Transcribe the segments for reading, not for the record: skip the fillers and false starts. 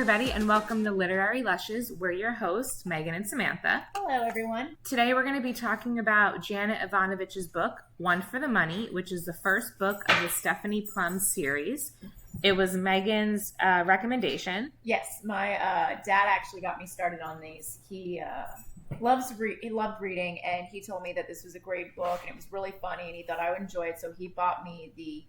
everybody, and welcome to Literary Lushes. We're your hosts, Megan and Samantha. Hello, everyone. Today we're going to be talking about Janet Evanovich's book, One for the Money, which is the first book of the Stephanie Plum series. It was Megan's recommendation. Yes, my dad actually got me started on these. He loved reading, and he told me that this was a great book, and it was really funny, and he thought I would enjoy it, so he bought me the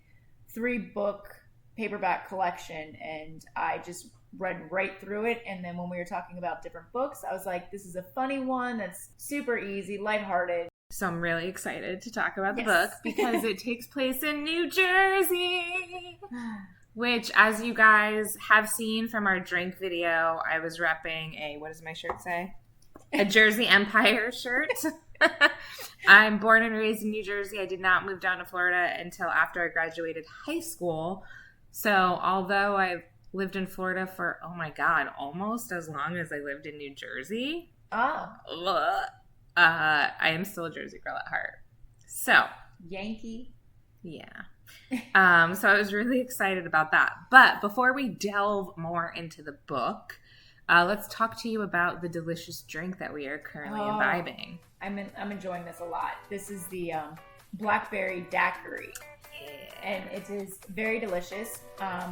3-book paperback collection, and I just read right through it. And then when we were talking about different books, I was like, this is a funny one that's super easy, lighthearted. So I'm really excited to talk about the book because it takes place in New Jersey, which, as you guys have seen from our drink video, I was repping a, what does my shirt say? A Jersey Empire shirt. I'm born and raised in New Jersey. I did not move down to Florida until after I graduated high school. So although I've lived in Florida for, oh my God, almost as long as I lived in New Jersey, I am still a Jersey girl at heart. So. Yankee. Yeah. So I was really excited about that. But before we delve more into the book, let's talk to you about the delicious drink that we are currently imbibing. I'm enjoying this a lot. This is the blackberry daiquiri. And it is very delicious.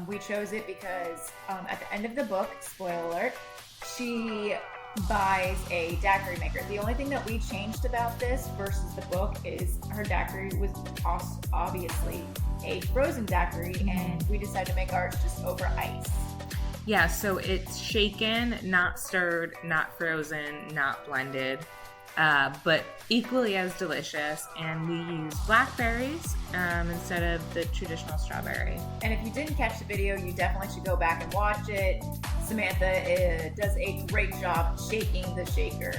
We chose it because at the end of the book, spoiler alert, she buys a daiquiri maker. The only thing that we changed about this versus the book is her daiquiri was obviously a frozen daiquiri, and we decided to make ours just over ice. Yeah, so it's shaken, not stirred, not frozen, not blended, but equally as delicious. And we use blackberries instead of the traditional strawberry. And if you didn't catch the video, you definitely should go back and watch it. Samantha does a great job shaking the shaker.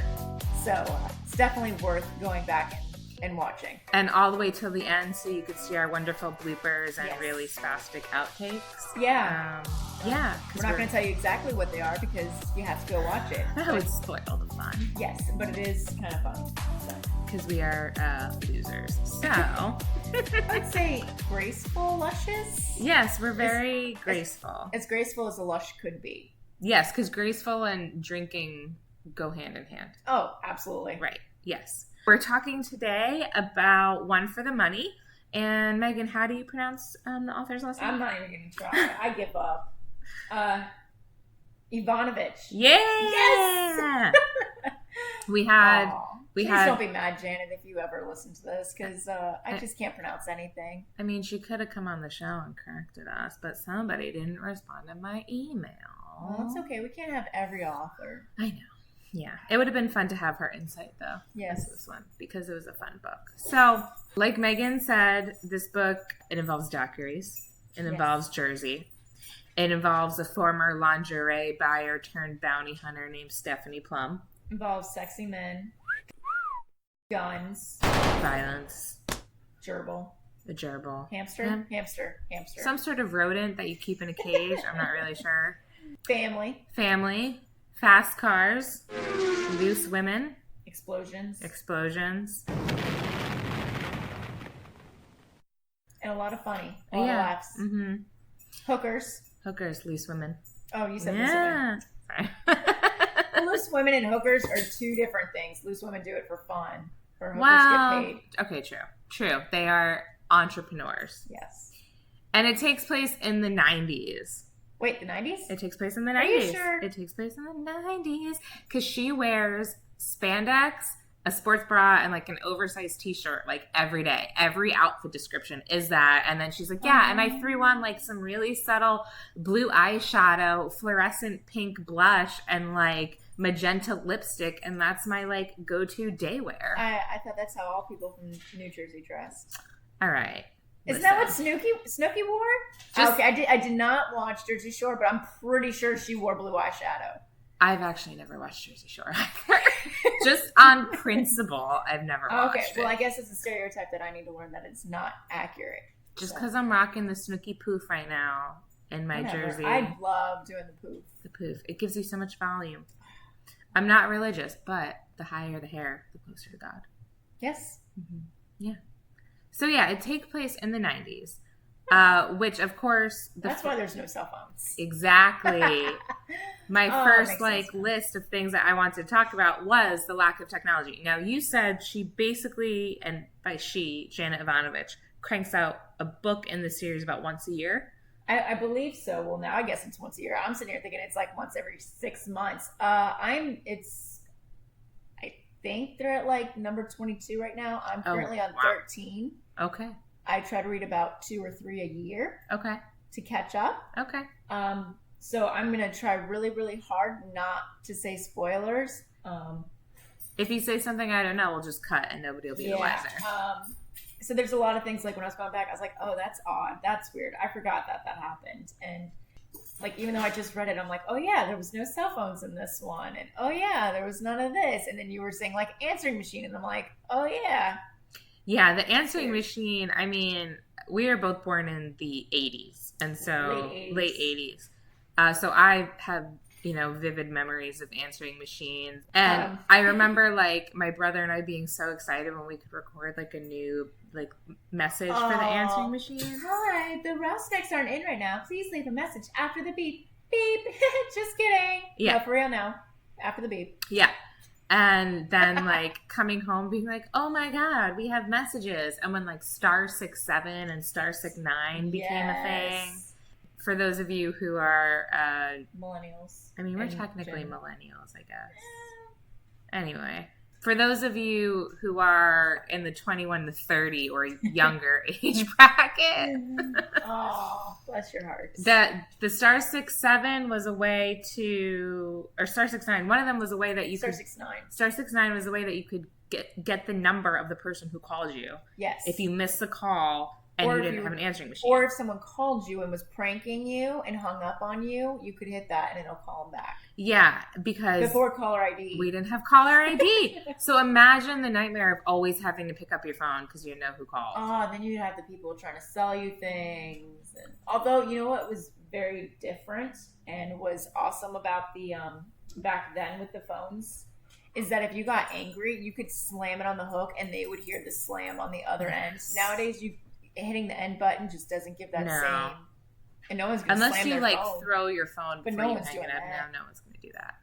So it's definitely worth going back and watching. And all the way till the end so you could see our wonderful bloopers and really spastic outtakes. Yeah. Yeah. We're not going to tell you exactly what they are because you have to go watch it. That would spoil the fun. Yes, but it is kind of funny. Because we are losers. So. I'd say graceful lushes? Yes, we're very graceful. As graceful as a lush could be. Yes, because graceful and drinking go hand in hand. Oh, absolutely. Right. Yes. We're talking today about One for the Money. And Megan, how do you pronounce the author's last name? I'm not even going to try. I give up. Evanovich. Yeah. Yes. we had. Please don't be mad, Janet, if you ever listen to this, because I just can't pronounce anything. I mean, she could have come on the show and corrected us, but somebody didn't respond to my email. Well, it's okay. We can't have every author. I know. Yeah. It would have been fun to have her insight, though. Yes. This one, because it was a fun book. So, like Megan said, this book, it involves daiquiris. It involves Jersey. It involves a former lingerie buyer turned bounty hunter named Stephanie Plum. Involves sexy men. Guns. Violence. Gerbil. A gerbil. Hamster. Some sort of rodent that you keep in a cage. I'm not really sure. Family. Fast cars. Loose women. Explosions. And a lot of funny. A lot of laughs. Mm-hmm. Hookers. Loose women. Oh, you said loose women. Sorry. Loose women and hookers are two different things. Loose women do it for fun. Or hookers get paid. Okay, true. They are entrepreneurs. Yes. And it takes place in the 90s. Wait, the 90s? It takes place in the 90s. Are you sure? It takes place in the 90s. Because she wears spandex, a sports bra, and like an oversized t-shirt like every day. Every outfit description is that. And then she's like, and I threw on like some really subtle blue eyeshadow, fluorescent pink blush, and like magenta lipstick, and that's my like go-to day wear. I thought that's how all people from New Jersey dressed. All right. Isn't that what Snooki wore? Okay, I did not watch Jersey Shore, but I'm pretty sure she wore blue eyeshadow. I've actually never watched Jersey Shore either. Just on principle, I've never watched it. Well, I guess it's a stereotype that I need to learn that it's not accurate. Just because I'm rocking the Snooki poof right now in my jersey. I love doing the poof. The poof. It gives you so much volume. I'm not religious, but the higher the hair, the closer to God. Yes. Mm-hmm. Yeah. So yeah, it takes place in the 90s, which of course... That's why there's no cell phones. Exactly. my first list of things that I wanted to talk about was the lack of technology. Now, you said she basically, and by she, Janet Evanovich, cranks out a book in the series about once a year. I believe so. Well, now I guess it's once a year. I'm sitting here thinking it's like once every 6 months. I think they're at like number 22 right now. I'm currently on 13. Okay. I try to read about 2 or 3 a year. Okay. To catch up. Okay. So I'm going to try really, really hard not to say spoilers. If you say something I don't know, we'll just cut and nobody will be the wiser. So there's a lot of things, like when I was going back, I was like, oh, that's odd. That's weird. I forgot that happened. And like, even though I just read it, I'm like, oh yeah, there was no cell phones in this one. And oh yeah, there was none of this. And then you were saying like answering machine. And I'm like, oh yeah. Yeah, the answering machine, I mean, we are both born in the 80s. And so late 80s. So I have, vivid memories of answering machines. And I remember like my brother and I being so excited when we could record like a new message for the answering machine. Hi, the Rousnecks aren't in right now. Please leave a message after the beep. Beep. Just kidding. Yeah. No, for real now. After the beep. Yeah. And then like coming home being like, oh my God, we have messages. And when like *67 and *69 became a thing. For those of you who are millennials. I mean, we're technically millennials, I guess. Anyway, for those of you who are in the 21 to 30 or younger age bracket. Oh, bless your heart. That the *67 was a way to, or *69, one of them was a way that you could. *69 was a way that you could get the number of the person who called you. Yes. If you missed the call. And you didn't have an answering machine. Or if someone called you and was pranking you and hung up on you, you could hit that and it'll call them back. Yeah, because... Before caller ID. We didn't have caller ID. So imagine the nightmare of always having to pick up your phone because you know who called. Oh, then you'd have the people trying to sell you things. And, although, you know what was very different and was awesome about the back then with the phones? Is that if you got angry, you could slam it on the hook and they would hear the slam on the other end. Nowadays, hitting the end button just doesn't give that same. And no one's going to unless you like phone. Throw your phone before you hang it up. No one's going to do that.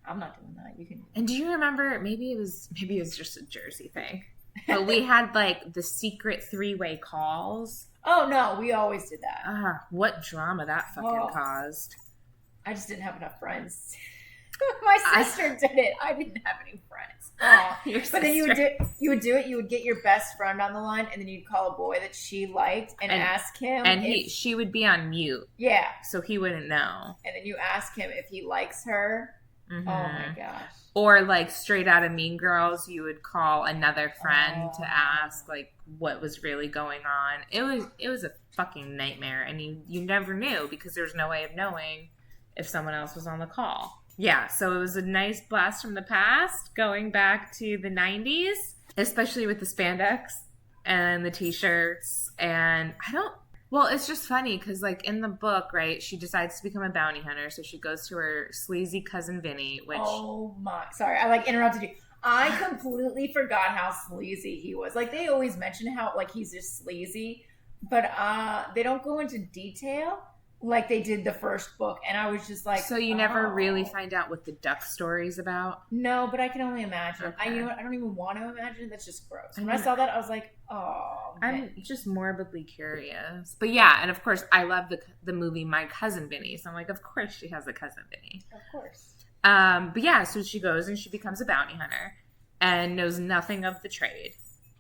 I'm not doing that. You can. And do you remember? Maybe it was just a Jersey thing, but we had like the secret 3-way calls. Oh no, we always did that. What drama that fucking caused! I just didn't have enough friends. My sister did it. I didn't have any friends. But then you would do it. You would get your best friend on the line, and then you'd call a boy that she liked and ask him. And she would be on mute. Yeah. So he wouldn't know. And then you ask him if he likes her. Mm-hmm. Oh my gosh. Or like straight out of Mean Girls, you would call another friend to ask like what was really going on. It was a fucking nightmare, and you never knew because there was no way of knowing if someone else was on the call. Yeah, so it was a nice blast from the past, going back to the 90s, especially with the spandex and the t-shirts. And it's just funny because, like, in the book, right, she decides to become a bounty hunter. So she goes to her sleazy cousin Vinny, which... Oh, my. Sorry, I, interrupted you. I completely forgot how sleazy he was. Like, they always mention how, like, he's just sleazy, but they don't go into detail. Like they did the first book, and I was just like, so you never really find out what the duck story's about? No, but I can only imagine. Okay. You know what? I don't even want to imagine. That's just gross. When I saw that, I was like, oh, man. I'm just morbidly curious. But yeah, and of course, I love the movie My Cousin Vinny, so I'm like, of course she has a cousin Vinny. Of course. But yeah, so she goes and she becomes a bounty hunter and knows nothing of the trade.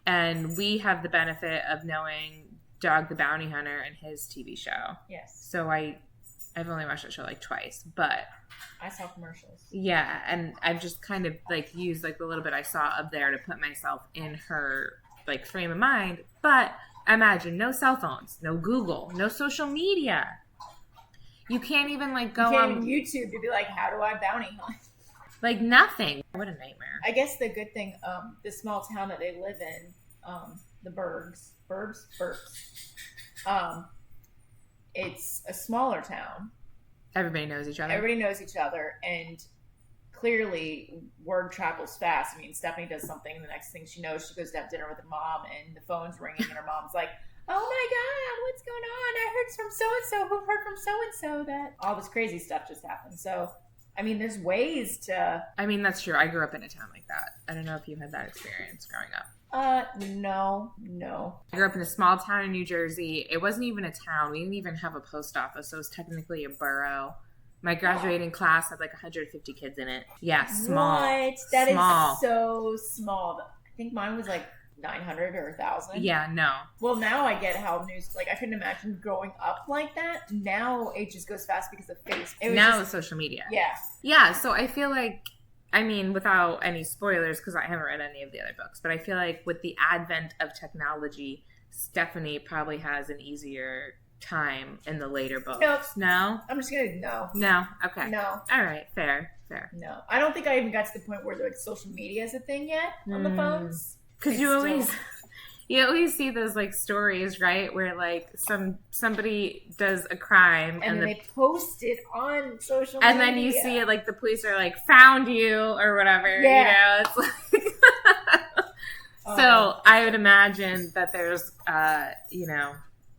And we have the benefit of knowing Dog the Bounty Hunter and his TV show. Yes. So I've only watched that show like twice, but I saw commercials. Yeah, and I've just kind of like used like the little bit I saw up there to put myself in her like frame of mind. But imagine no cell phones, no Google, no social media. You can't even like go on YouTube to be like, how do I bounty hunt? Like nothing. What a nightmare. I guess the good thing, the small town that they live in, the Burbs. It's a smaller town. Everybody knows each other. And clearly word travels fast. I mean, Stephanie does something, and the next thing she knows, she goes to have dinner with her mom, and the phone's ringing, and her mom's like, oh my God, what's going on? I heard from so-and-so who heard from so-and-so that all this crazy stuff just happened. So, I mean, there's ways to... I mean, that's true. I grew up in a town like that. I don't know if you had that experience growing up. No. I grew up in a small town in New Jersey. It wasn't even a town. We didn't even have a post office, so it was technically a borough. My graduating class had like 150 kids in it. Yeah, small. What? That is so small. I think mine was like 900 or 1,000. Yeah, no. Well, now I get how news, like, I couldn't imagine growing up like that. Now it just goes fast because of Facebook. Now it's social media. Yeah. Yeah, so I feel like, I mean, without any spoilers, because I haven't read any of the other books, but I feel like with the advent of technology, Stephanie probably has an easier time in the later books. Nope. No? I'm just going to, no. No? Okay. No. All right, fair. No. I don't think I even got to the point where, like, social media is a thing yet on the phones. Because you always see those like stories, right, where like somebody does a crime and then they post it on social media, and then you see it like the police are like found you or whatever. Yeah. It's like so I would imagine that there's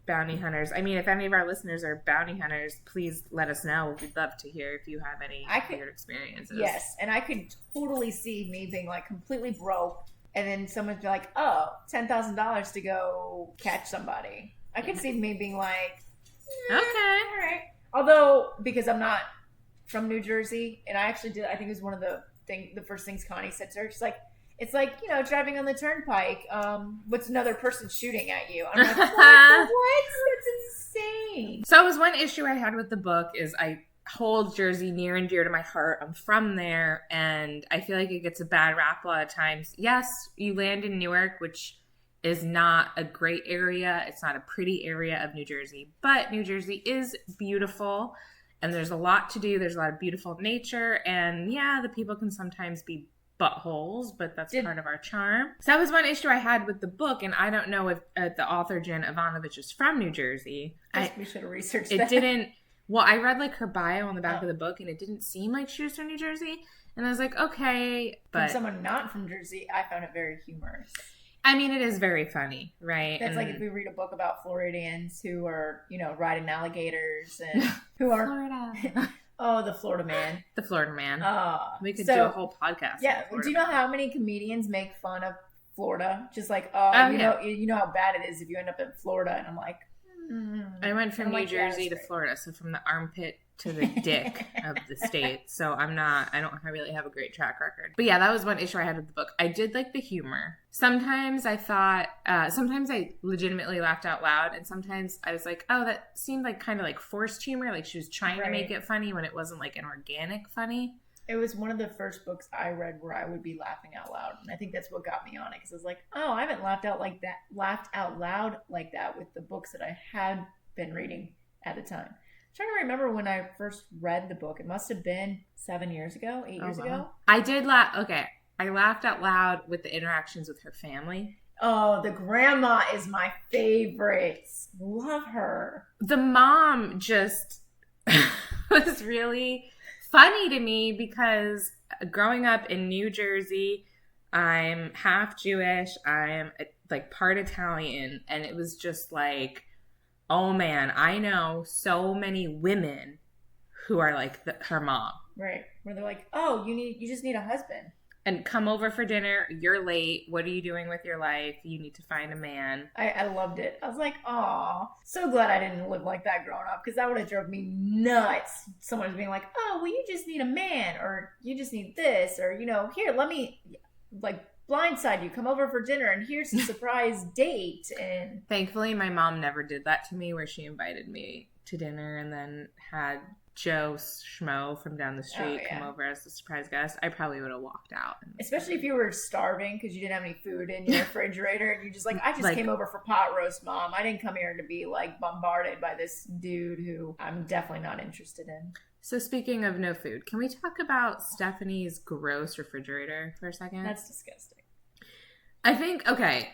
bounty hunters. I mean, if any of our listeners are bounty hunters, please let us know. We'd love to hear if you have any weird experiences. Yes, and I could totally see me being like completely broke. And then someone's like, oh, $10,000 to go catch somebody. I could see me being like, okay. All right. Although, because I'm not from New Jersey, and I actually did, I think it was one of the first things Connie said to her. She's like, it's like, driving on the turnpike. What's another person shooting at you? I'm like, what? That's insane. So it was one issue I had with the book is I hold Jersey near and dear to my heart. I'm from there, and I feel like it gets a bad rap a lot of times. Yes, you land in Newark, which is not a great area. It's not a pretty area of New Jersey, but New Jersey is beautiful, and there's a lot to do. There's a lot of beautiful nature, and yeah, the people can sometimes be buttholes, but that's part of our charm. So that was one issue I had with the book, and I don't know if the author, Janet Evanovich, is from New Jersey. We should have researched it. That. It didn't... Well, I read like her bio on the back of the book, and it didn't seem like she was from New Jersey. And I was like, okay, but from someone not from Jersey, I found it very humorous. I mean, it is very funny, right? That's like if we read a book about Floridians who are, riding alligators and who are Florida. Oh, the Florida man. The Florida man. We could do a whole podcast. Yeah. Do you know how many comedians make fun of Florida? Just like, you know how bad it is if you end up in Florida, and I'm like. I went from New Jersey to Florida, so from the armpit to the dick of the state. So I don't really have a great track record. But yeah, that was one issue I had with the book. I did like the humor. Sometimes I thought, sometimes I legitimately laughed out loud, and sometimes I was like, oh, that seemed like kind of like forced humor, like she was trying to make it funny when it wasn't like an organic funny. It was one of the first books I read where I would be laughing out loud. And I think that's what got me on it. Because I was like, oh, I haven't laughed out loud like that with the books that I had been reading at the time. I'm trying to remember when I first read the book. It must have been 8 years ago. I did laugh. Okay. I laughed out loud with the interactions with her family. Oh, the grandma is my favorite. Love her. The mom just was really... funny to me because growing up in New Jersey, I'm half Jewish, I'm like part Italian, and it was just like, oh man, I know so many women who are like her mom. Right. Where they're like, oh, you just need a husband. And come over for dinner, you're late, what are you doing with your life? You need to find a man. I loved it. I was like, aw, so glad I didn't live like that growing up, because that would have drove me nuts. Someone was being like, oh, well, you just need a man, or you just need this, or, here, let me, like, blindside you, come over for dinner, and here's a surprise date. And thankfully, my mom never did that to me, where she invited me to dinner and then had Joe Schmo from down the street come over as a surprise guest. I probably would have walked out. Especially if you were starving because you didn't have any food in your refrigerator, and you're just like, I just came over for pot roast, Mom. I didn't come here to be like bombarded by this dude who I'm definitely not interested in. So speaking of no food, can we talk about Stephanie's gross refrigerator for a second? That's disgusting. I think, okay,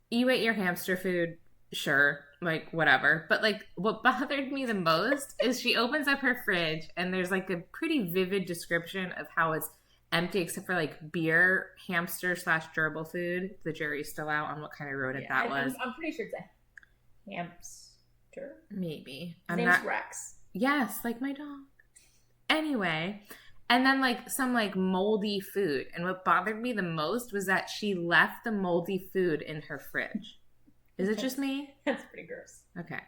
you ate your hamster food, sure, like whatever, but like what bothered me the most is she opens up her fridge and there's like a pretty vivid description of how it's empty except for like beer, hamster / durable food. The jury's still out on what kind of rodent that was. I'm pretty sure it's a hamster. Maybe. His name's Rex. Yes, like my dog. Anyway, and then like some like moldy food. And what bothered me the most was that she left the moldy food in her fridge. Is it just me? That's pretty gross. Okay.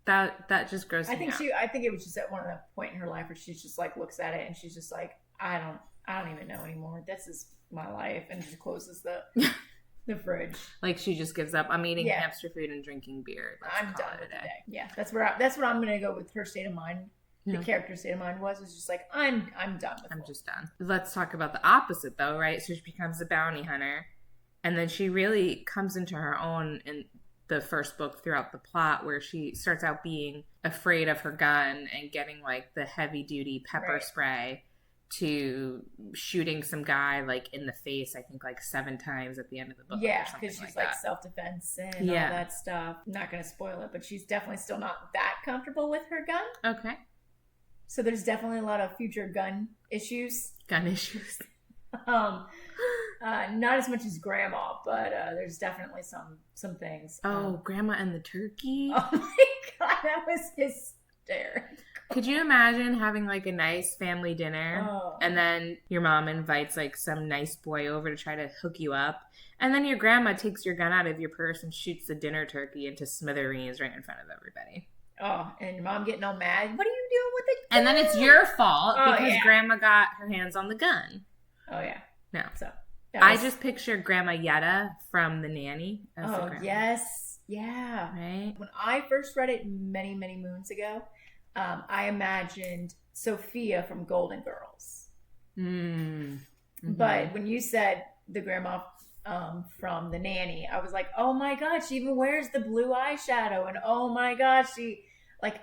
That just grossed me out. I think it was just at one of the point in her life where she's just like looks at it and she's just like, I don't even know anymore. This is my life, and just closes the fridge. Like she just gives up. I'm eating hamster food and drinking beer. I'm done with today. Yeah, that's what I'm gonna go with. Her state of mind. The character's state of mind was just like, I'm done with it. I'm just done. Let's talk about the opposite though, right? So she becomes a bounty hunter, and then she really comes into her own in the first book throughout the plot, where she starts out being afraid of her gun and getting like the heavy duty pepper spray to shooting some guy like in the face, I think like 7 times at the end of the book. Yeah, because she's like self-defense and all that stuff. I'm not going to spoil it, but she's definitely still not that comfortable with her gun. Okay. So there's definitely a lot of future gun issues. Not as much as Grandma, but there's definitely some things. Grandma and the turkey. Oh my God, that was hysterical. Could you imagine having like a nice family dinner and then your mom invites like some nice boy over to try to hook you up, and then your grandma takes your gun out of your purse and shoots the dinner turkey into smithereens right in front of everybody? Oh, and your mom getting all mad. What are you doing with it? And then it's your fault because Grandma got her hands on the gun. Oh yeah. No. So I just picture Grandma Yetta from The Nanny. Yes. Yeah. Right. When I first read it many, many moons ago, I imagined Sophia from Golden Girls. Mm-hmm. But when you said the grandma from The Nanny, I was like, oh my God, she even wears the blue eyeshadow. And oh my God,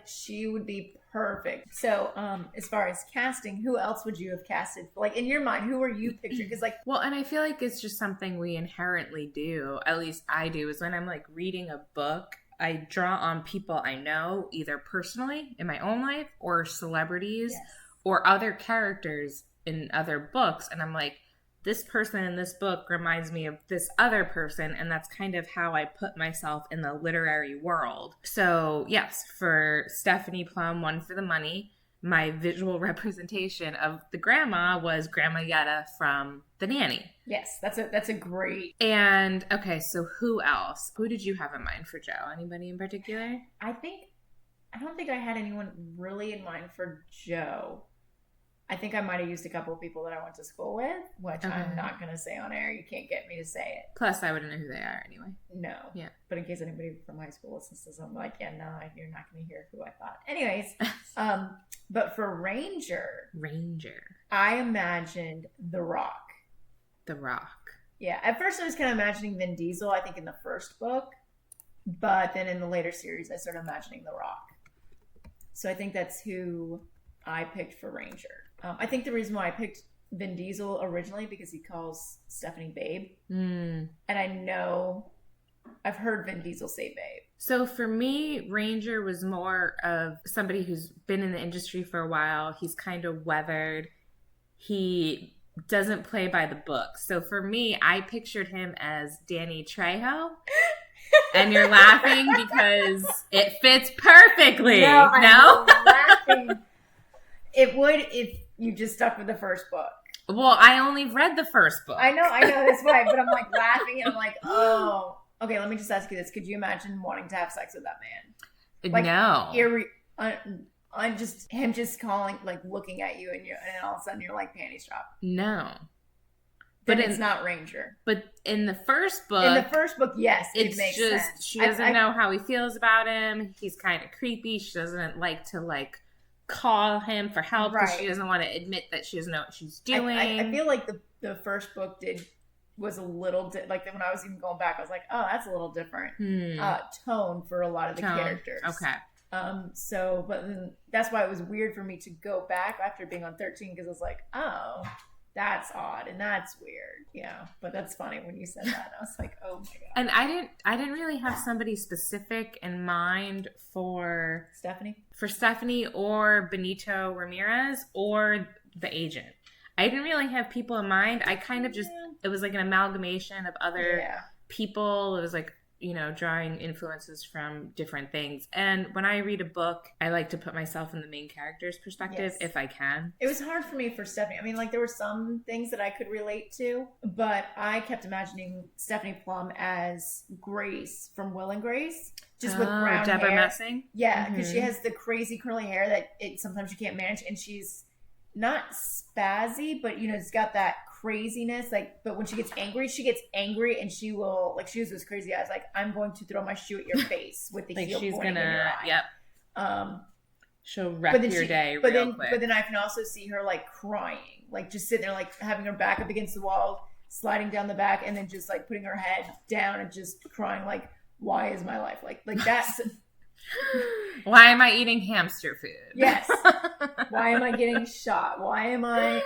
she would be perfect. So as far as casting, who else would you have casted? Like in your mind, who are you picturing? Because well, and I feel like it's just something we inherently do. At least I do, is when I'm like reading a book, I draw on people I know, either personally in my own life or celebrities or other characters in other books. And I'm like, this person in this book reminds me of this other person. And that's kind of how I put myself in the literary world. So yes, for Stephanie Plum, One for the Money, my visual representation of the grandma was Grandma Yetta from The Nanny. Yes, that's a great. And okay, so who else? Who did you have in mind for Joe? Anybody in particular? I don't think I had anyone really in mind for Joe. I think I might have used a couple of people that I went to school with, which I'm not going to say on air. You can't get me to say it. Plus, I wouldn't know who they are anyway. No. Yeah. But in case anybody from high school listens to this, I'm like, yeah, no, you're not going to hear who I thought. Anyways, but for Ranger, I imagined The Rock. The Rock. Yeah. At first, I was kind of imagining Vin Diesel, I think, in the first book. But then in the later series, I started imagining The Rock. So I think that's who I picked for Ranger. I think the reason why I picked Vin Diesel originally because he calls Stephanie Babe. And I know I've heard Vin Diesel say Babe. So for me, Ranger was more of somebody who's been in the industry for a while. He's kind of weathered. He doesn't play by the book. So for me, I pictured him as Danny Trejo. And you're laughing because it fits perfectly. No? I'm laughing. It would if you just stuck with the first book. Well, I only read the first book. I know, that's why. But I'm like laughing and I'm like, oh. Okay, let me just ask you this. Could you imagine wanting to have sex with that man? Like, no. Him just calling, like looking at you and all of a sudden you're like panties drop. No. But it's not Ranger. But in the first book, yes, it makes sense. She doesn't know how he feels about him. He's kind of creepy. She doesn't like to call him for help because she doesn't want to admit that she doesn't know what she's doing. I feel like the first book was a little like when I was even going back, I was like, oh, that's a little different tone for a lot of the characters. Okay. But that's why it was weird for me to go back after being on 13 because I was like, oh, that's odd and that's weird. Yeah, but that's funny when you said that. I was like, oh my God. And I didn't really have somebody specific in mind for Stephanie or Benito Ramirez or the agent. I didn't really have people in mind. I kind of just it was like an amalgamation of other people. It was like, drawing influences from different things. And when I read a book, I like to put myself in the main character's perspective if I can. It was hard for me for Stephanie. I mean, like, there were some things that I could relate to, but I kept imagining Stephanie Plum as Grace from Will and Grace, just with brown Deborah hair. Messing? Yeah, because she has the crazy curly hair that sometimes you can't manage, and she's not spazzy, but it's got that craziness. Like, but when she gets angry, and she will, like, she has those crazy eyes. Like, I'm going to throw my shoe at your face with the like heel she's pointing gonna, in your eye. She'll wreck your day real quick. But then I can also see her like crying, like just sitting there, like having her back up against the wall, sliding down the back, and then just like putting her head down and just crying, like, why is my life like that's. Why am I eating hamster food? Yes. Why am I getting shot? Why am I,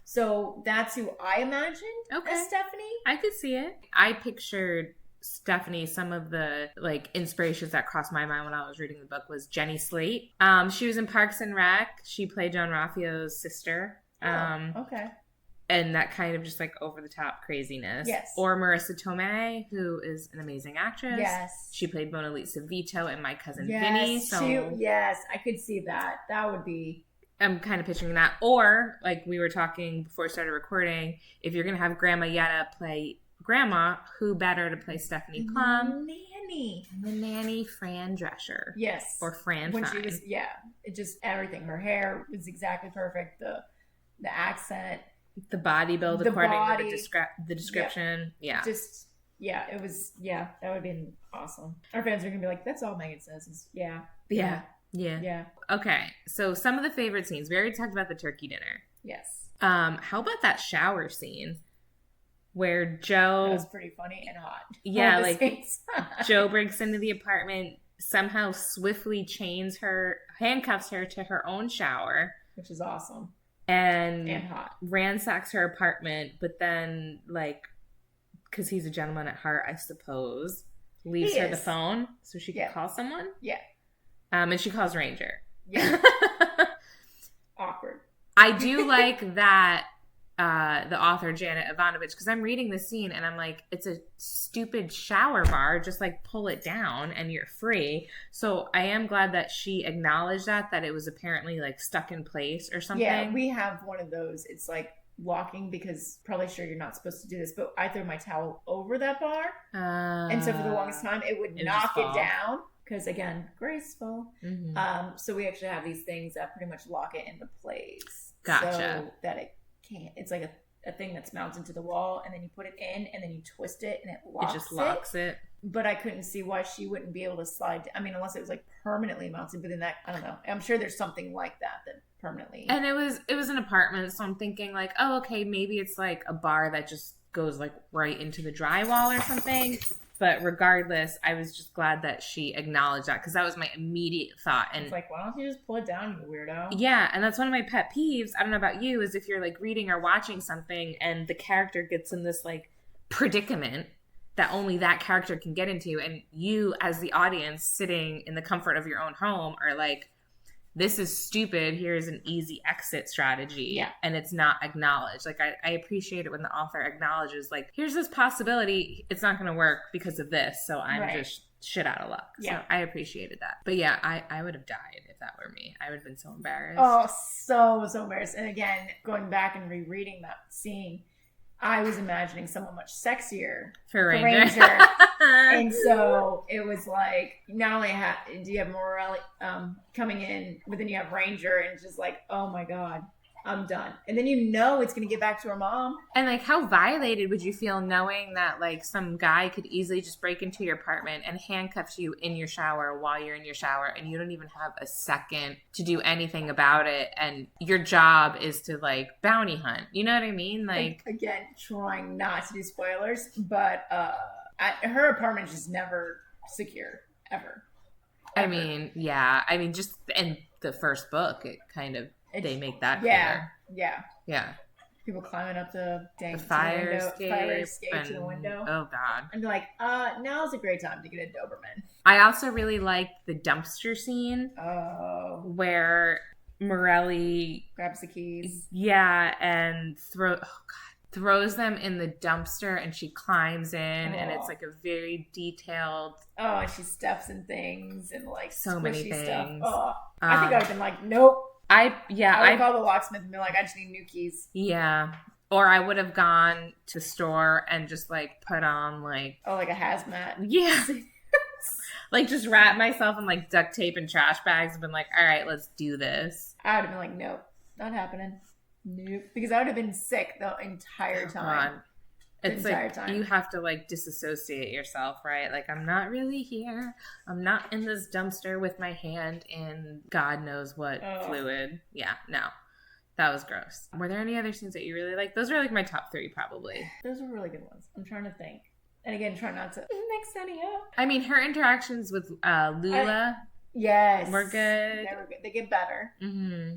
So that's who I imagined as Stephanie. I could see it. I pictured Stephanie, some of the like inspirations that crossed my mind when I was reading the book was Jenny Slate. She was in Parks and Rec. She played John Ralphio's sister. Okay. And that kind of just like over the top craziness. Yes. Or Marissa Tomei, who is an amazing actress. Yes. She played Mona Lisa Vito in My Cousin Yes. Vinny. So yes, I could see that. That would be. I'm kind of picturing that. Or like we were talking before we started recording, if you're going to have Grandma Yetta play Grandma, who better to play Stephanie Plum? The nanny Fran Drescher. Yes. Or Fran when Fine. She was, it just everything. Her hair was exactly perfect. The accent. The body build according to the description. Yeah. Just, it was, that would have been awesome. Our fans are going to be like, that's all Megan says is, Yeah. Okay. So some of the favorite scenes. We already talked about the turkey dinner. Yes. How about that shower scene where Joe... That was pretty funny and hot. Yeah, like Joe breaks into the apartment, somehow swiftly handcuffs her to her own shower. Which is awesome. And hot. Ransacks her apartment, but then, like, because he's a gentleman at heart, I suppose, leaves her the phone so she can call someone. Yeah. And she calls Ranger. Yeah. Awkward. I do like that the author, Janet Evanovich, because I'm reading this scene and I'm like, it's a stupid shower bar. Just like pull it down and you're free. So I am glad that she acknowledged that it was apparently like stuck in place or something. Yeah, we have one of those. It's like locking because probably sure you're not supposed to do this, but I threw my towel over that bar. And so for the longest time, it would knock it down. Because again, graceful. Mm-hmm. So we actually have these things that pretty much lock it into place. Gotcha. So that it can't. It's like a thing that's mounted to the wall, and then you put it in, and then you twist it, and it locks it. It just locks it. But I couldn't see why she wouldn't be able to slide. I mean, unless it was like permanently mounted. But then that, I don't know. I'm sure there's something like that permanently. And it was an apartment, so I'm thinking like, oh, okay, maybe it's like a bar that just goes like right into the drywall or something. But regardless, I was just glad that she acknowledged that because that was my immediate thought. And it's like, why don't you just pull it down, you weirdo? Yeah, and that's one of my pet peeves. I don't know about you, is if you're like reading or watching something and the character gets in this like predicament that only that character can get into, and you as the audience sitting in the comfort of your own home are like, this is stupid, here's an easy exit strategy. Yeah. And it's not acknowledged. Like, I appreciate it when the author acknowledges, like, here's this possibility, it's not going to work because of this, so I'm just shit out of luck. Yeah. So I appreciated that. But yeah, I would have died if that were me. I would have been so embarrassed. Oh, so embarrassed. And again, going back and rereading that scene, I was imagining someone much sexier for Ranger. And so it was like, not only do you have Morelli coming in, but then you have Ranger, and it's just like, oh my God, I'm done. And then it's going to get back to her mom. And like, how violated would you feel knowing that like some guy could easily just break into your apartment and handcuff you in your shower while you're in your shower, and you don't even have a second to do anything about it, and your job is to like bounty hunt. You know what I mean? Like, again, trying not to do spoilers, but her apartment is just never secure, ever. I mean, yeah. I mean, just in the first book, they make that clear. Yeah. People climbing up the fire escape to the window. Oh God. And be like, now's a great time to get a Doberman. I also really liked the dumpster scene. Oh. Where Morelli grabs the keys. Yeah, and throws them in the dumpster and she climbs in and it's like a very detailed. Oh, and she steps in things and like so many things. Stuff. Oh, I think I would have been like, nope. I would call the locksmith and be like, I just need new keys. Yeah. Or I would have gone to the store and just like put on like. Oh, like a hazmat. Yeah. Like just wrap myself in like duct tape and trash bags and been like, all right, let's do this. I would have been like, nope, not happening. Nope. Because I would have been sick the entire time. It's like you have to like disassociate yourself, right? Like I'm not really here. I'm not in this dumpster with my hand in God knows what fluid. Yeah, no. That was gross. Were there any other scenes that you really liked? Those were like my top 3 probably. Those were really good ones. I'm trying to think. And again, try not to mix any up. I mean, her interactions with Lula. Yes. Were good. They were good. They get better. Mm-hmm.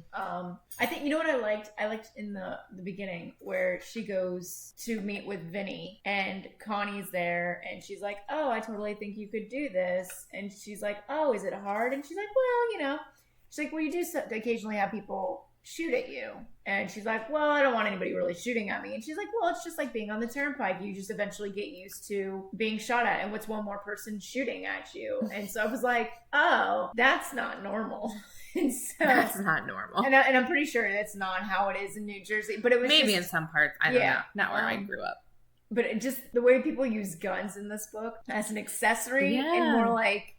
I think, you know what I liked? I liked in the beginning where she goes to meet with Vinny and Connie's there and she's like, oh, I totally think you could do this. And she's like, oh, is it hard? And she's like, well, you know. She's like, well, you do occasionally have people shoot at you. And she's like, well, I don't want anybody really shooting at me. And she's like, well, it's just like being on the turnpike. You just eventually get used to being shot at. And what's one more person shooting at you? And so I was like, oh, that's not normal. And so that's not normal. And I'm pretty sure that's not how it is in New Jersey. But it was maybe in some parts. I don't know. Not where I grew up. But it just the way people use guns in this book as an accessory and more like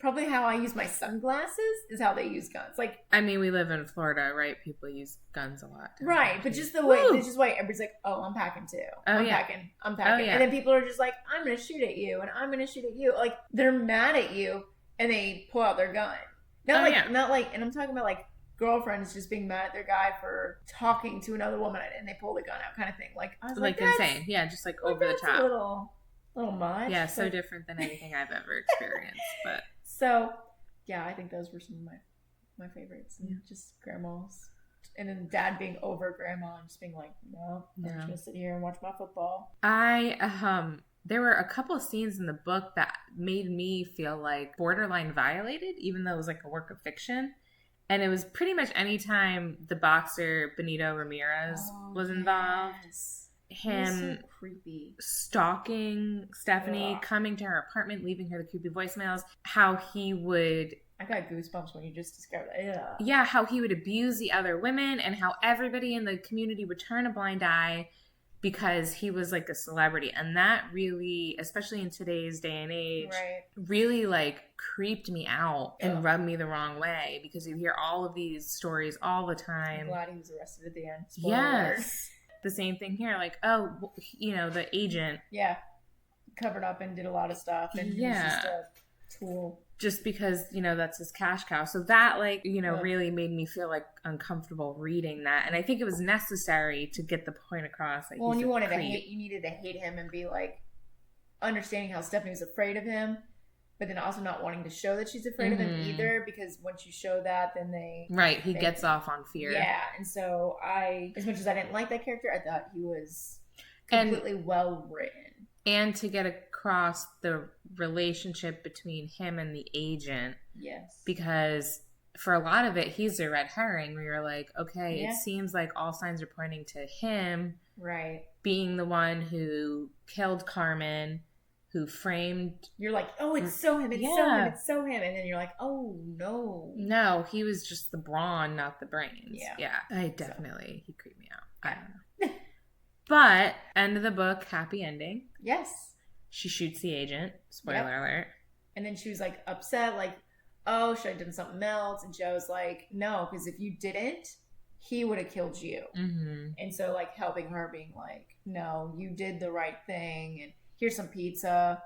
probably how I use my sunglasses is how they use guns. Like, I mean, we live in Florida, right? People use guns a lot. Right, but just the way, it's just why everybody's like, oh, I'm packing too. I'm packing. Oh, yeah. And then people are just like, I'm going to shoot at you and I'm going to shoot at you. Like, they're mad at you and they pull out their gun. Not like, and I'm talking about like girlfriends just being mad at their guy for talking to another woman and they pull the gun out kind of thing. Like, I was like insane. Yeah, just like over the top. A little much. Yeah, so different than anything I've ever experienced, but. So, yeah, I think those were some of my favorites. And just grandmas. And then dad being over grandma and just being like, no, I'm just going to sit here and watch my football. There were a couple of scenes in the book that made me feel like borderline violated, even though it was like a work of fiction. And it was pretty much any time the boxer Benito Ramirez was involved. Yes. Him so creepy. Stalking Stephanie, coming to her apartment, leaving her the creepy voicemails, how he would... I got goosebumps when you just described that. Yeah, how he would abuse the other women and how everybody in the community would turn a blind eye because he was like a celebrity. And that really, especially in today's day and age, really like creeped me out and rubbed me the wrong way because you hear all of these stories all the time. I'm glad he was arrested at the end. Spoiler alert. The same thing here, like, oh, you know, the agent covered up and did a lot of stuff and he was just a tool just because, you know, that's his cash cow. So that, like, you know, really made me feel like uncomfortable reading that, and I think it was necessary to get the point across. Like, well, and you needed to hate him and be like understanding how Stephanie was afraid of him, but then also not wanting to show that she's afraid of him either, because once you show that, then he gets off on fear. Yeah, and so as much as I didn't like that character, I thought he was completely well written. And to get across the relationship between him and the agent. Yes. Because for a lot of it, he's a red herring where you're like, okay, it seems like all signs are pointing to him being the one who killed Carmen, who framed... You're like, oh, it's so him, it's so him. And then you're like, oh, no. No, he was just the brawn, not the brains. Yeah. He creeped me out. I don't know. But, end of the book, happy ending. Yes. She shoots the agent. Spoiler alert. And then she was like upset, like, oh, should I have done something else? And Joe's like, no, because if you didn't, he would have killed you. Mm-hmm. And so, like, helping her being like, no, you did the right thing. And here's some pizza.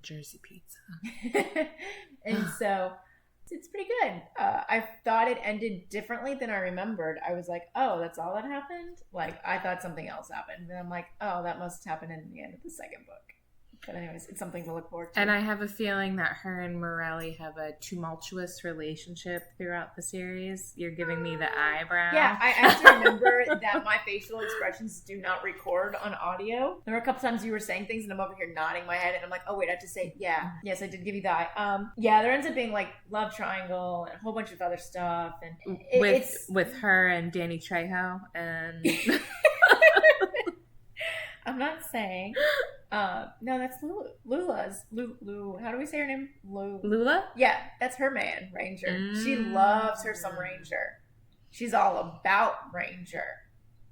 Jersey pizza. And so it's pretty good. I thought it ended differently than I remembered. I was like, oh, that's all that happened? Like, I thought something else happened. And I'm like, oh, that must happen in the end of the second book. But anyways, it's something to look forward to. And I have a feeling that her and Morelli have a tumultuous relationship throughout the series. You're giving me the eyebrow. Yeah, I have to remember that my facial expressions do not record on audio. There were a couple times you were saying things and I'm over here nodding my head and I'm like, oh wait, I have to say, yes, I did give you the eye. There ends up being like love triangle and a whole bunch of other stuff. And with her and Danny Trejo and... I'm not saying. No, that's Lula's. How do we say her name? Lula? Yeah, that's her man, Ranger. She loves her some Ranger. She's all about Ranger.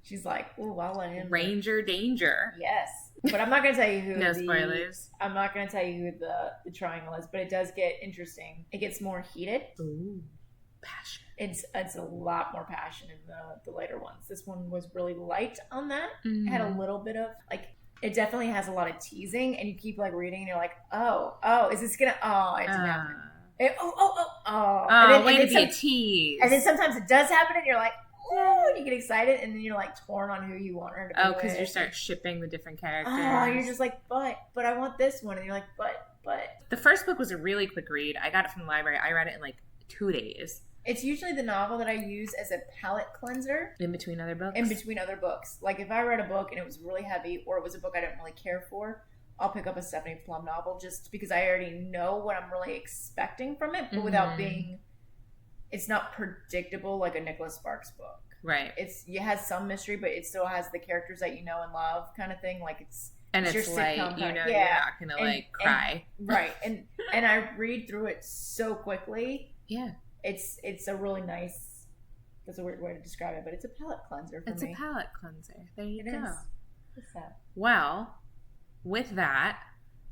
She's like, ooh, I'll let him. Ranger danger. Yes. But I'm not going to tell you who no spoilers. I'm not going to tell you who the triangle is, but it does get interesting. It gets more heated. Ooh. Passion. It's a lot more passion in the later ones. This one was really light on that. It had a little bit of, like, it definitely has a lot of teasing, and you keep, like, reading, and you're like, oh, is this going to, it didn't happen. And then, a tease. And then sometimes it does happen, and you're like, oh, and you get excited, and then you're like torn on who you want her to be. Oh, because you start shipping the different characters. Oh, you're just like, but I want this one, and you're like, but. The first book was a really quick read. I got it from the library. I read it in like 2 days. It's usually the novel that I use as a palate cleanser. In between other books? In between other books. Like if I read a book and it was really heavy, or it was a book I didn't really care for, I'll pick up a Stephanie Plum novel just because I already know what I'm really expecting from it, but without being, it's not predictable like a Nicholas Sparks book. Right. It has some mystery, but it still has the characters that you know and love kind of thing. Like it's your light, sitcom, you're not gonna cry. Right. And I read through it so quickly. Yeah. It's a really nice, that's a weird way to describe it, but it's a palate cleanser for me. It's a palate cleanser. There you go. What's that? Well, with that,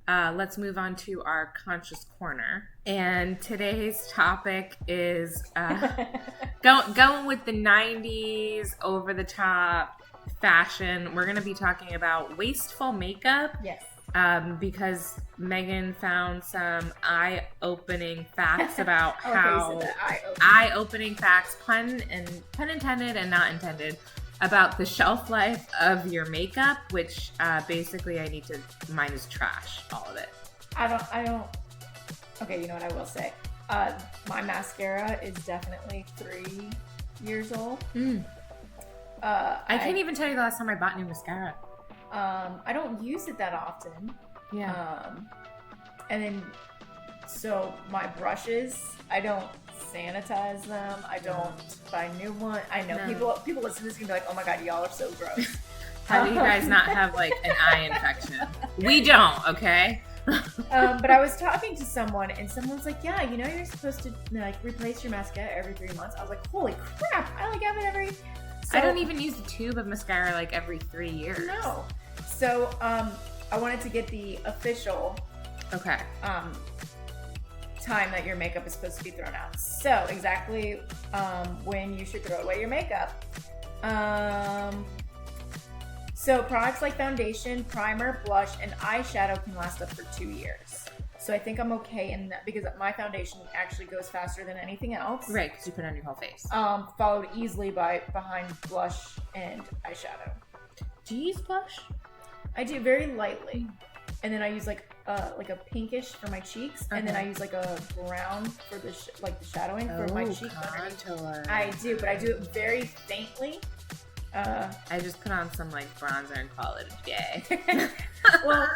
let's move on to our conscious corner. And today's topic is going with the 90s over the top fashion. We're going to be talking about wasteful makeup. Yes. Because Megan found some eye-opening facts about how eye-opening facts, pun intended and not intended, about the shelf life of your makeup, which basically mine is trash, all of it. I don't. Okay, you know what I will say? My mascara is definitely 3 years old. I can't even tell you the last time I bought new mascara. I don't use it that often. Yeah. And then, so my brushes, I don't sanitize them. I don't buy new one. I know people listen to this and be like, oh my God, y'all are so gross. How do you guys not have like an eye infection? We don't, okay? But I was talking to someone and someone's like, yeah, you know, you're supposed to like replace your mascara every 3 months. I was like, holy crap. I like have it every... So, I don't even use a tube of mascara like every 3 years. No. So, I wanted to get the official time that your makeup is supposed to be thrown out. So, exactly when you should throw away your makeup. So, products like foundation, primer, blush, and eyeshadow can last up for 2 years. So I think I'm okay in that because my foundation actually goes faster than anything else. Right, because you put it on your whole face. Followed easily behind blush and eyeshadow. Do you use blush? I do very lightly, and then I use like a pinkish for my cheeks, and then I use like a brown for the the shadowing for my cheeks. Contour. I do, but I do it very faintly. I just put on some like bronzer and call it a day. Well,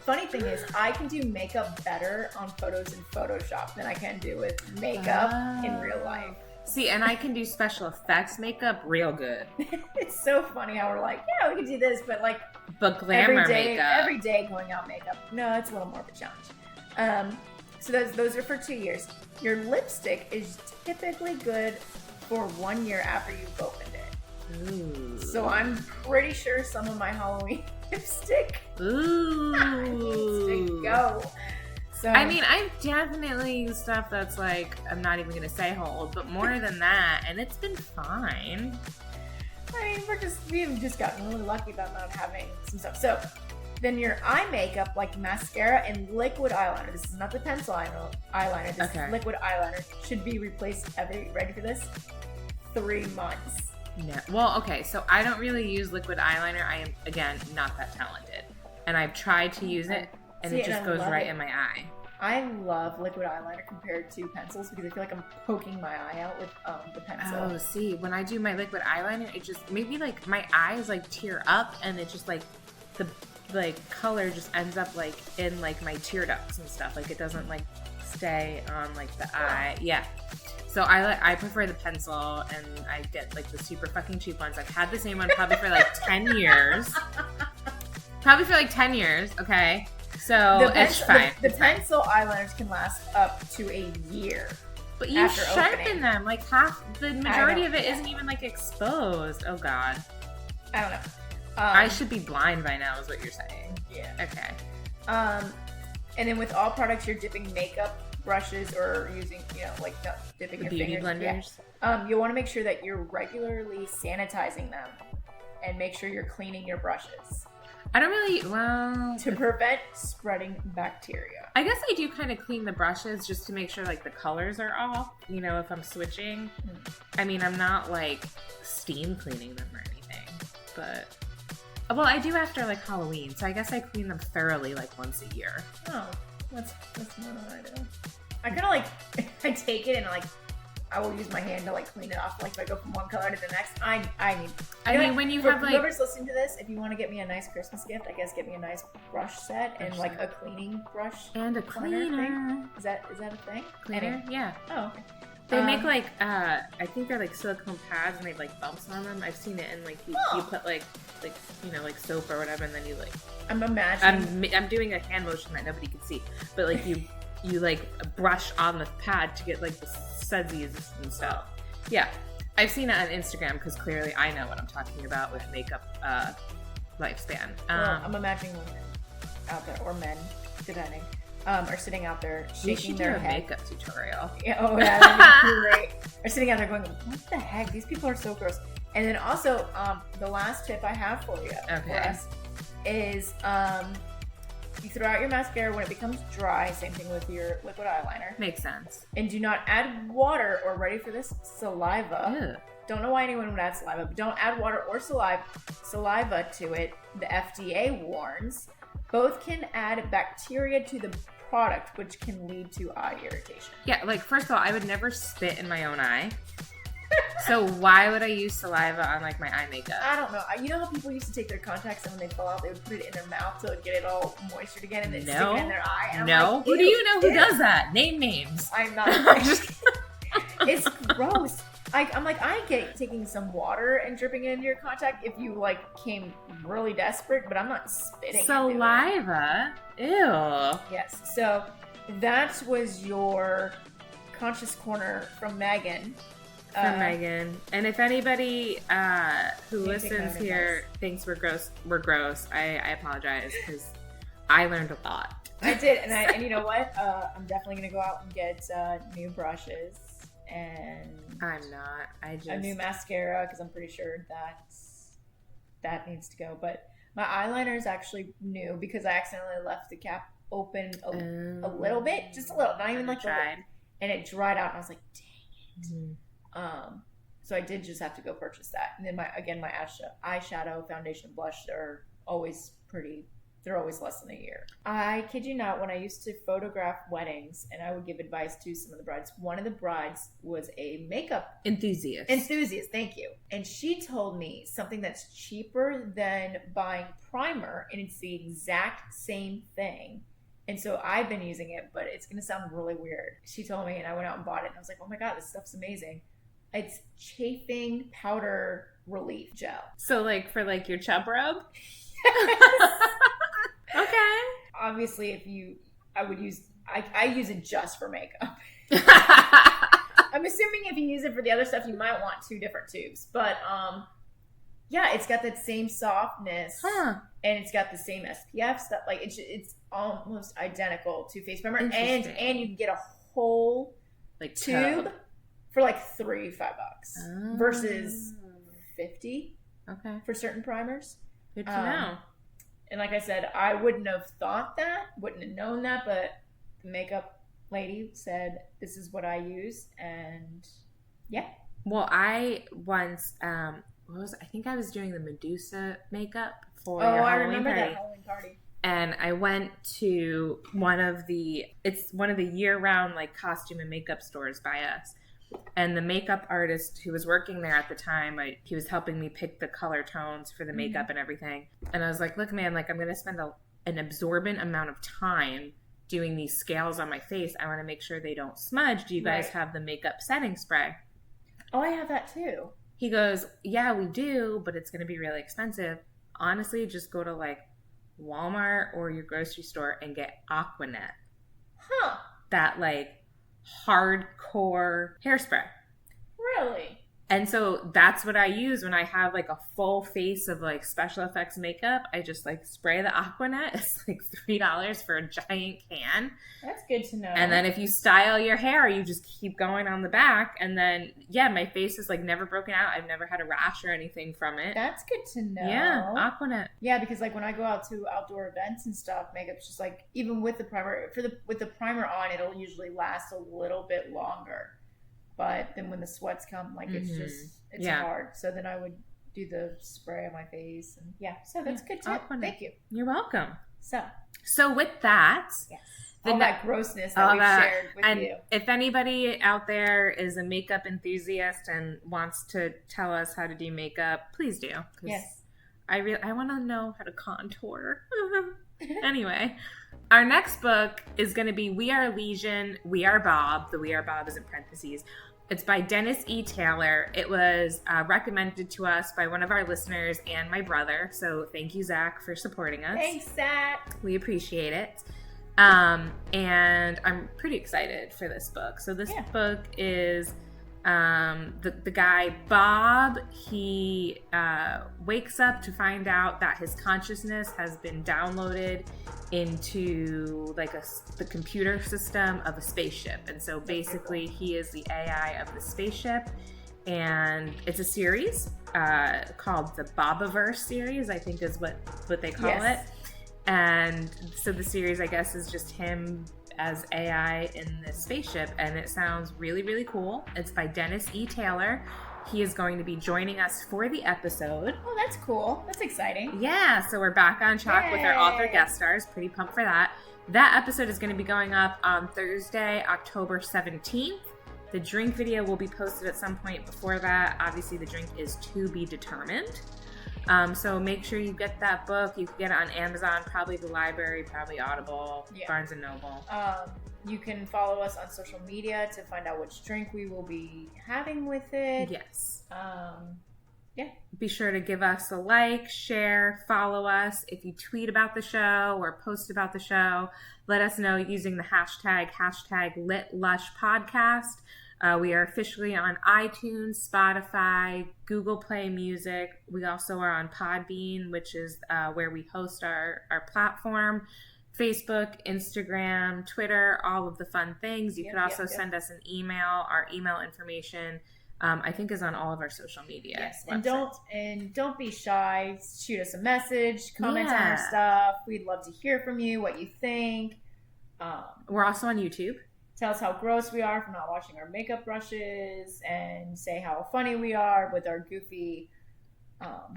funny thing is, I can do makeup better on photos in Photoshop than I can do with makeup in real life. See, and I can do special effects makeup real good. It's so funny how we're like, yeah, we can do this, but like, glamour makeup. Every day going out makeup. No, it's a little more of a challenge. So those are for 2 years. Your lipstick is typically good for 1 year after you've opened it. Ooh. So I'm pretty sure some of my Halloween lipstick needs to go. So I mean, I've definitely used stuff that's like, I'm not even going to say hold, but more than that, and it's been fine. I mean, we've just gotten really lucky about not having some stuff. So then your eye makeup, like mascara and liquid eyeliner, this is not the pencil eyeliner, this is liquid eyeliner, should be replaced ready for this? 3 months. No. Well, okay, so I don't really use liquid eyeliner. I am, again, not that talented. And I've tried to use it, and it just goes right in my eye. I love liquid eyeliner compared to pencils because I feel like I'm poking my eye out with the pencil. Oh, see, when I do my liquid eyeliner, it just, maybe like my eyes like tear up, and it just like, the like color just ends up like in like my tear ducts and stuff. Like it doesn't like stay on like the eye. Yeah. So I prefer the pencil, and I get like the super fucking cheap ones. I've had the same one probably for like 10 years. Probably for like 10 years, okay? So it's fine. The pencil eyeliners can last up to a year. But you sharpen them. Like the majority of it isn't even like exposed. Oh God. I don't know. I should be blind by now is what you're saying. Yeah. Okay. And then with all products, you're dipping makeup brushes or using, like dipping your beauty fingers. blenders. Yeah. You'll want to make sure that you're regularly sanitizing them and make sure you're cleaning your brushes. I don't really, to prevent spreading bacteria. I guess I do kind of clean the brushes just to make sure like the colors are off, if I'm switching. I mean, I'm not like steam cleaning them or anything, but, well, I do after like Halloween, so I guess I clean them thoroughly like once a year. Oh, that's more than I do. I kind of like, I take it and like, I will use my hand to like clean it off. Like if I go from one color to the next, I mean, when you have like whoever's listening to this, if you want to get me a nice Christmas gift, I guess get me a nice brush set and like a cleaning brush and a cleaner thing. Is that a thing? Cleaner, yeah. Oh, okay. They make like I think they're like silicone pads and they have like bumps on them. I've seen it in like you put like soap or whatever, and then you like. I'm imagining. I'm doing a hand motion that nobody can see, but like you like brush on the pad to get like the sudzies and stuff. Yeah, I've seen it on Instagram because clearly I know what I'm talking about with makeup lifespan. I'm imagining women out there, or men, depending, are sitting out there shaking their head. Makeup tutorial. Yeah, oh yeah, that'd be great. Are sitting out there going, "What the heck? These people are so gross." And then also, the last tip I have for you for us is you throw out your mascara when it becomes dry. Same thing with your liquid eyeliner. Makes sense. And do not add water or, ready for this, saliva. Ew. Don't know why anyone would add saliva, but don't add water or saliva to it. The FDA warns. Both can add bacteria to the product, which can lead to eye irritation. Yeah, like first of all, I would never spit in my own eye. So why would I use saliva on like my eye makeup? I don't know. You know how people used to take their contacts and when they fell out, they would put it in their mouth so it would get it all moistured again and then stick it in their eye? And no. Like, who do you know who does that? Name names. I'm not. It's gross. I'm like, I get taking some water and dripping it into your contact if you like came really desperate, but I'm not spitting. Saliva? Ew. Yes. So that was your conscious corner from Megan. Megan. And if anybody who listens here thinks we're gross, I apologize because I learned a lot. I did, and you know what? I'm definitely gonna go out and get new brushes and a new mascara because I'm pretty sure that needs to go. But my eyeliner is actually new because I accidentally left the cap open a little bit, just a little, not even like and it dried out, and I was like, dang it. Mm-hmm. So I did just have to go purchase that. And then my eyeshadow, foundation, blush are always they're always less than a year. I kid you not, when I used to photograph weddings and I would give advice to some of the brides, one of the brides was a makeup enthusiast, thank you. And she told me something that's cheaper than buying primer, and it's the exact same thing. And so I've been using it, but it's going to sound really weird. She told me, and I went out and bought it, and I was like, oh my God, this stuff's amazing. It's chafing powder relief gel. So like for like your chub rub? Okay. Obviously, I use it just for makeup. I'm assuming if you use it for the other stuff, you might want 2 different tubes. But yeah, it's got that same softness, and it's got the same SPF stuff. Like it's almost identical to face primer, and you can get a whole like tube for like $5 versus $50. Okay, for certain primers. Good to know. And like I said, I wouldn't have known that, but the makeup lady said this is what I use, and yeah. Well, I once I think I was doing the Medusa makeup for your Halloween I remember party. That Halloween party. And I went to one of the year-round like costume and makeup stores by us. And the makeup artist who was working there at the time, he was helping me pick the color tones for the makeup and everything. And I was like, look, man, like I'm going to spend an absorbent amount of time doing these scales on my face. I want to make sure they don't smudge. Do you guys have the makeup setting spray? Oh, I have that too. He goes, yeah, we do, but it's going to be really expensive. Honestly, just go to like Walmart or your grocery store and get Aquanet. Huh. That like hardcore hairspray. Really? And so that's what I use when I have like a full face of like special effects makeup. I just like spray the Aquanet. It's like $3 for a giant can. That's good to know. And then if you style your hair, you just keep going on the back. And then, yeah, my face is like never broken out. I've never had a rash or anything from it. That's good to know. Yeah, Aquanet. Yeah, because like when I go out to outdoor events and stuff, makeup's just like, even with the primer, with the primer on, it'll usually last a little bit longer. But then when the sweats come, like it's hard. So then I would do the spray on my face. And so that's good tip. Thank you. You're welcome. So with that, yes. All that grossness that we've shared with you. If anybody out there is a makeup enthusiast and wants to tell us how to do makeup, please do. Yes. I want to know how to contour. Anyway, our next book is going to be We Are Legion, We Are Bob. The We Are Bob is in parentheses. It's by Dennis E. Taylor. It was recommended to us by one of our listeners and my brother. So thank you, Zach, for supporting us. Thanks, Zach. We appreciate it. And I'm pretty excited for this book. So this book is the guy Bob. He wakes up to find out that his consciousness has been downloaded into like the computer system of a spaceship, and so basically he is the AI of the spaceship. And it's a series called the Bobiverse series, I think is what they call it. And so the series, I guess, is just him as AI in this spaceship, and it sounds really, really cool. It's by Dennis E. Taylor. He is going to be joining us for the episode. Oh, that's cool. That's exciting. Yeah, so we're back on track with our author guest stars. Pretty pumped for that. That episode is going to be going up on Thursday, October 17th. The drink video will be posted at some point before that. Obviously, the drink is to be determined. So make sure you get that book. You can get it on Amazon, probably the library, probably Audible, Barnes & Noble. You can follow us on social media to find out which drink we will be having with it. Yes. Be sure to give us a like, share, follow us. If you tweet about the show or post about the show, let us know using the hashtag #LitLushPodcast. We are officially on iTunes, Spotify, Google Play Music. We also are on Podbean, which is where we host our platform. Facebook, Instagram, Twitter, all of the fun things. You could also send us an email. Our email information, I think, is on all of our social media. Yes, and don't be shy. Shoot us a message, comment on our stuff. We'd love to hear from you, what you think. We're also on YouTube. Tell us how gross we are for not washing our makeup brushes, and say how funny we are with our goofy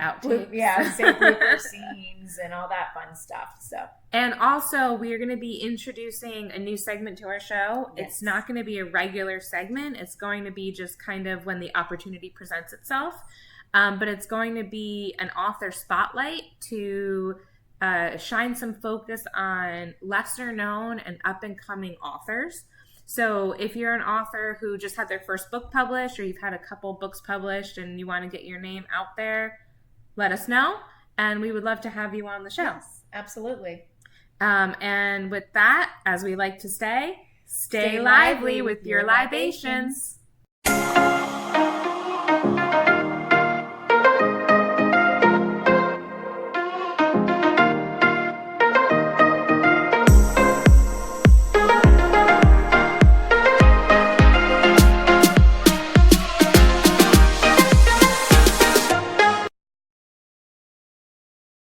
outtakes. Say blooper scenes and all that fun stuff. And also, we are going to be introducing a new segment to our show. Yes. It's not going to be a regular segment. It's going to be just kind of when the opportunity presents itself. But it's going to be an author spotlight to shine some focus on lesser known and up and coming authors. So if you're an author who just had their first book published, or you've had a couple books published and you want to get your name out there, let us know, and we would love to have you on the show. Yes, absolutely. And with that, as we like to say, stay lively with your libations.